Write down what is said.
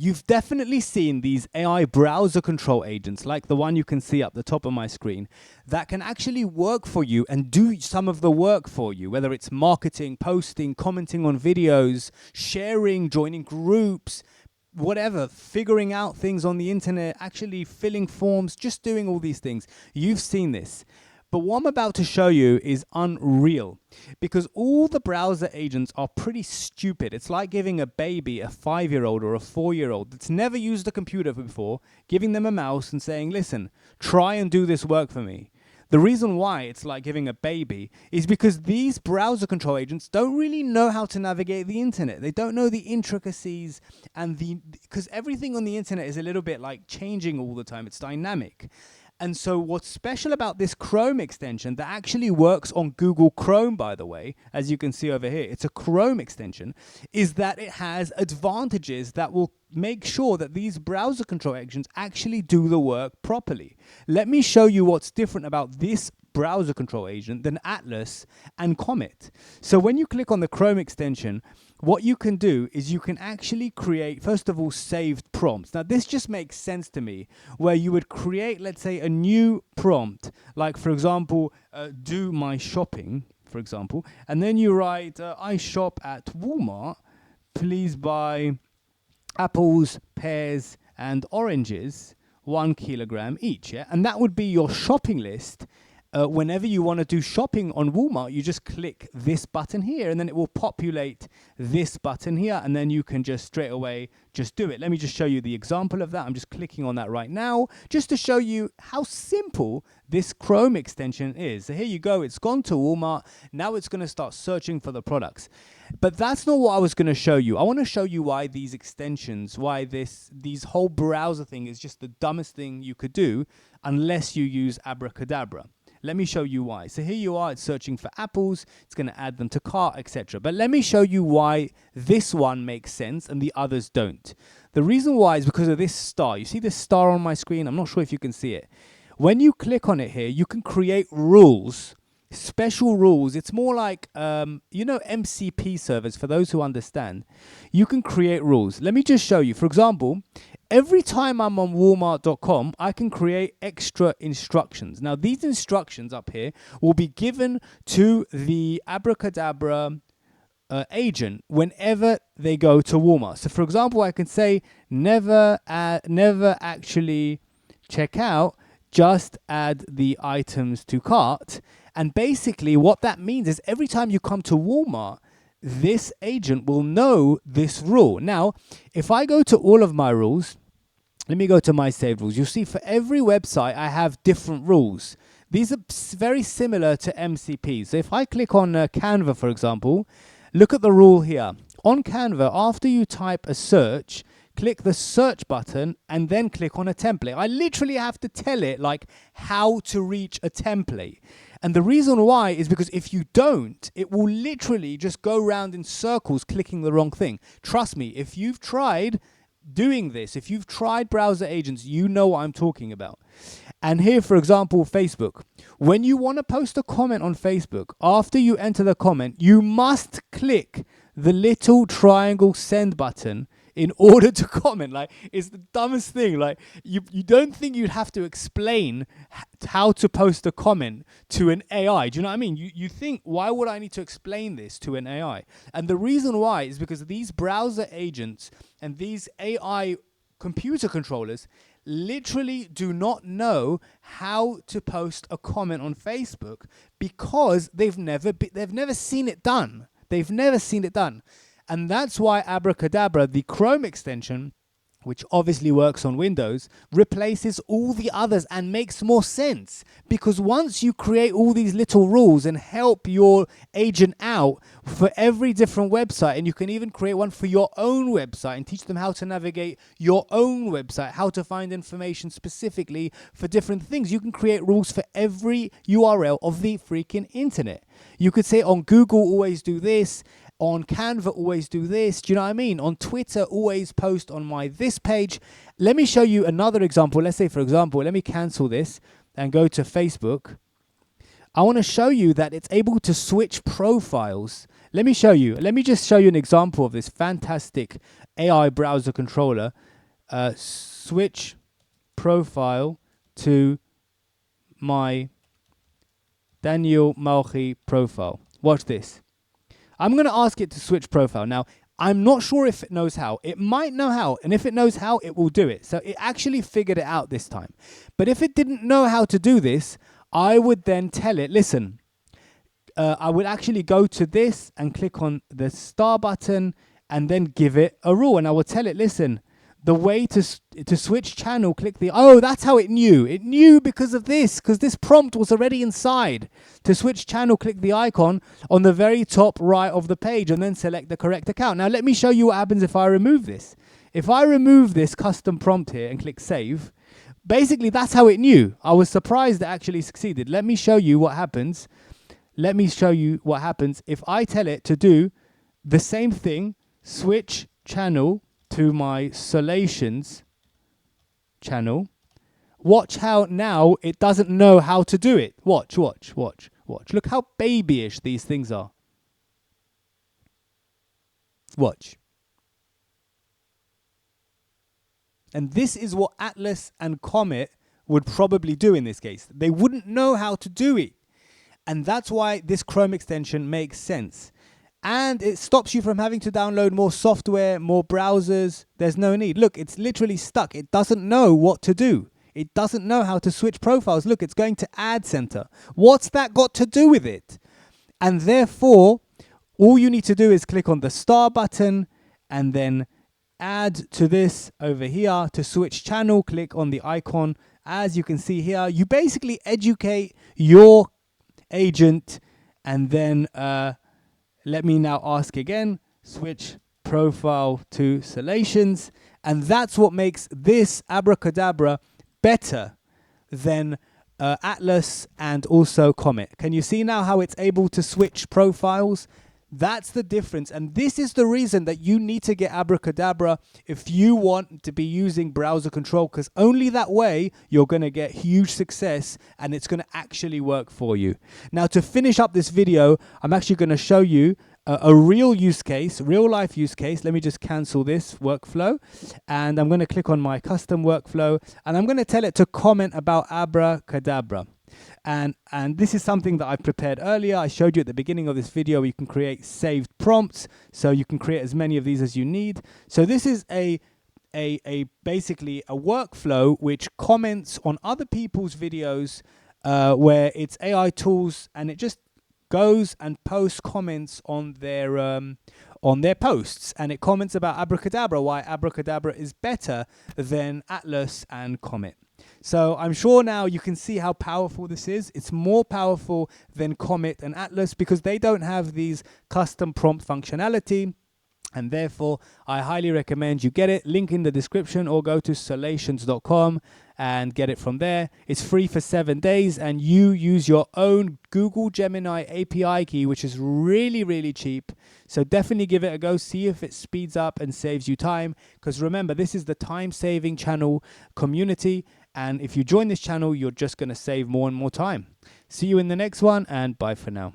You've definitely seen these AI browser control agents, like the one you can see up the top of my screen, that can actually work for you and do some of the work for you, whether it's marketing, posting, commenting on videos, sharing, joining groups, whatever, figuring out things on the internet, actually filling forms, just doing all these things. You've seen this. But what I'm about to show you is unreal, because all the browser agents are pretty stupid. It's like giving a baby, a 5-year-old or a 4-year-old that's never used a computer before, giving them a mouse and saying, listen, try and do this work for me. The reason why it's like giving a baby is because these browser control agents don't really know how to navigate the internet. They don't know the intricacies, and because everything on the internet is a little bit like changing all the time. It's dynamic. And so what's special about this Chrome extension that actually works on Google Chrome, by the way, as you can see over here, it's a Chrome extension, is that it has advantages that will make sure that these browser control agents actually do the work properly. Let me show you what's different about this browser control agent than Atlas and Comet. So when you click on the Chrome extension, what you can do is you can actually create, first of all, saved prompts. Now, this just makes sense to me, where you would create, let's say, a new prompt, like, for example, do my shopping, for example, and then you write, I shop at Walmart, please buy apples, pears, and oranges, 1 kilogram each, yeah? And that would be your shopping list. Whenever you want to do shopping on Walmart, you just click this button here, and then it will populate this button here, and then you can just straight away just do it. Let me just show you the example of that. I'm just clicking on that right now, just to show you how simple this Chrome extension is. So here you go. It's gone to Walmart. Now it's going to start searching for the products. But that's not what I was going to show you. I want to show you why these extensions, why these whole browser thing is just the dumbest thing you could do unless you use Abra Cadabra. Let me show you why. So here you are, it's searching for apples, it's going to add them to cart, etc. But let me show you why this one makes sense and the others don't. The reason why is because of this star. You see this star on my screen? I'm not sure if you can see it. When you click on it here, you can create rules, special rules. It's more like, MCP servers, for those who understand. You can create rules. Let me just show you. For example, every time I'm on Walmart.com, I can create extra instructions. Now, these instructions up here will be given to the Abra Cadabra agent whenever they go to Walmart. So, for example, I can say, never actually check out, just add the items to cart. And basically, what that means is every time you come to Walmart, this agent will know this rule. Now, if I go to all of my rules, let me go to my saved rules. You'll see for every website, I have different rules. These are very similar to MCP. So if I click on Canva, for example, look at the rule here. On Canva, after you type a search, click the search button and then click on a template. I literally have to tell it like how to reach a template. And the reason why is because if you don't, it will literally just go around in circles clicking the wrong thing. Trust me, if you've tried doing this, if you've tried browser agents, you know what I'm talking about. And here, for example, Facebook. When you want to post a comment on Facebook, after you enter the comment, you must click the little triangle send button in order to comment. Like, it's the dumbest thing. Like, you don't think you'd have to explain how to post a comment to an AI. Do you know what I mean? You think, why would I need to explain this to an AI? And the reason why is because these browser agents and these AI computer controllers literally do not know how to post a comment on Facebook because they've never seen it done. They've never seen it done. And that's why Abra Cadabra, the Chrome extension, which obviously works on Windows, replaces all the others and makes more sense. Because once you create all these little rules and help your agent out for every different website, and you can even create one for your own website and teach them how to navigate your own website, how to find information specifically for different things. You can create rules for every URL of the freaking internet. You could say on Google, always do this. On Canva, always do this. Do you know what I mean? On Twitter, always post on my this page. Let me show you another example. Let's say, for example, let me cancel this and go to Facebook. I want to show you that it's able to switch profiles. Let me show you. Let me just show you an example of this fantastic AI browser controller. switch profile to my Daniel Malchi profile. Watch this. I'm going to ask it to switch profile. Now, I'm not sure if it knows how. It might know how, and if it knows how, it will do it. So it actually figured it out this time. But if it didn't know how to do this, I would then tell it, listen, I would actually go to this and click on the star button and then give it a rule. And I would tell it, listen, the way to switch channel, click the... Oh, that's how it knew. It knew because of this, because this prompt was already inside. To switch channel, click the icon on the very top right of the page and then select the correct account. Now, let me show you what happens if I remove this. If I remove this custom prompt here and click save, basically that's how it knew. I was surprised it actually succeeded. Let me show you what happens. Let me show you what happens if I tell it to do the same thing, switch channel to my Solations channel. Watch how now it doesn't know how to do it. Watch. Look how babyish these things are. Watch. And this is what Atlas and Comet would probably do in this case. They wouldn't know how to do it. And that's why this Chrome extension makes sense. And it stops you from having to download more software, more browsers. There's no need. Look, it's literally stuck. It doesn't know what to do. It doesn't know how to switch profiles. Look, it's going to Ad Center. What's that got to do with it? And therefore, all you need to do is click on the star button and then add to this over here to switch channel. Click on the icon. As you can see here, you basically educate your agent and then... let me now ask again, switch profile to Solations. And that's what makes this Abra Cadabra better than Atlas and also Comet. Can you see now how it's able to switch profiles? That's the difference. And this is the reason that you need to get Abra Cadabra if you want to be using browser control, because only that way you're going to get huge success and it's going to actually work for you. Now, to finish up this video, I'm actually going to show you a real use case, real life use case. Let me just cancel this workflow and I'm going to click on my custom workflow and I'm going to tell it to comment about Abra Cadabra. And this is something that I prepared earlier. I showed you at the beginning of this video. You can create saved prompts, so you can create as many of these as you need. So this is basically a workflow which comments on other people's videos where it's AI tools, and it just goes and posts comments on their posts, and it comments about Abra Cadabra, why Abra Cadabra is better than Atlas and Comet. So I'm sure now you can see how powerful this is. It's more powerful than Comet and Atlas because they don't have these custom prompt functionality. And therefore, I highly recommend you get it. Link in the description, or go to solations.com and get it from there. It's free for 7 days, and you use your own Google Gemini API key, which is really, really cheap. So definitely give it a go. See if it speeds up and saves you time. Because remember, this is the time-saving channel community. And if you join this channel, you're just going to save more and more time. See you in the next one, and bye for now.